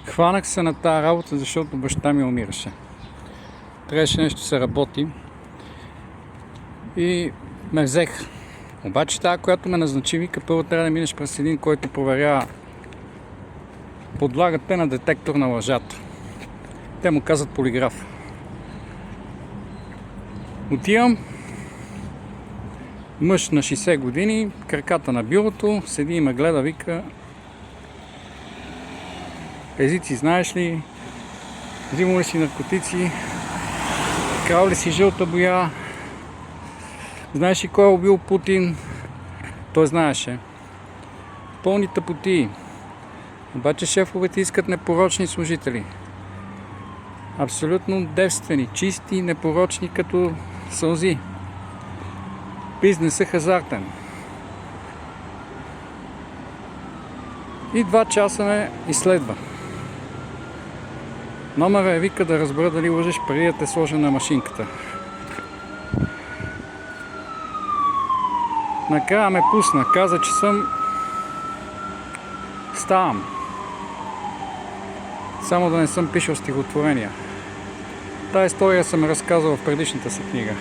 Хванах се на тази работа, защото баща ми умираше. Трябваше нещо се работи и ме взех. Обаче тази, която ме назначи, вика, първо трябва да минеш през един, който проверява подлагате на детектор на лъжата. Те му казват полиграф. Отивам, мъж на 60 години, краката на бюрото, седи и ме гледа, вика: езици знаеш ли, взимал ли си наркотици, крал ли си жълта боя, знаеш ли кой е убил Путин? Той знаеше. Пълни тъпотии. Обаче шефовете искат непорочни служители. Абсолютно девствени, чисти, непорочни като сълзи. Бизнесът хазартен. И 2 часа ме изследва. Номера е, вика, да разбера дали лъжеш преди да те сложа на машинката. Накрая ме пусна. Каза, че ставам. Само да не съм пишал стихотворения. Тая история съм разказал в предишната си книга.